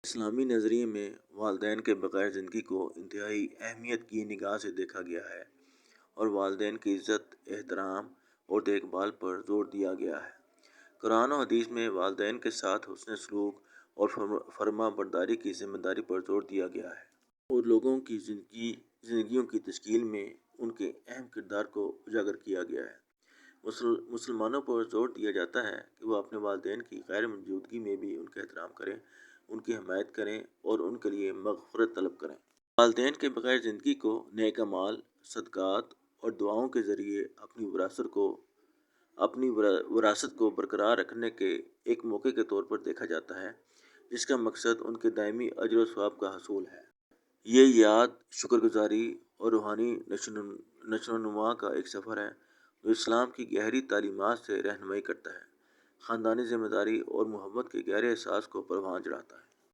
اسلامی نظریے میں والدین کے بغیر زندگی کو انتہائی اہمیت کی نگاہ سے دیکھا گیا ہے اور والدین کی عزت، احترام اور دیکھ بھال پر زور دیا گیا ہے۔ قرآن و حدیث میں والدین کے ساتھ حسن سلوک اور فرما برداری کی ذمہ داری پر زور دیا گیا ہے اور لوگوں کی زندگیوں کی تشکیل میں ان کے اہم کردار کو اجاگر کیا گیا ہے۔ مسلمانوں پر زور دیا جاتا ہے کہ وہ اپنے والدین کی غیر موجودگی میں بھی ان کا احترام کریں، ان کی حمایت کریں اور ان کے لیے مغفرت طلب کریں۔ والدین کے بغیر زندگی کو نیک اعمال، صدقات اور دعاؤں کے ذریعے اپنی وراثت کو برقرار رکھنے کے ایک موقع کے طور پر دیکھا جاتا ہے، جس کا مقصد ان کے دائمی اجر و ثواب کا حصول ہے۔ یہ یاد، شکر گزاری اور روحانی نشو و نما کا ایک سفر ہے جو اسلام کی گہری تعلیمات سے رہنمائی کرتا ہے، خاندانی ذمہ داری اور محبت کے گہرے احساس کو پروان چڑھاتا ہے۔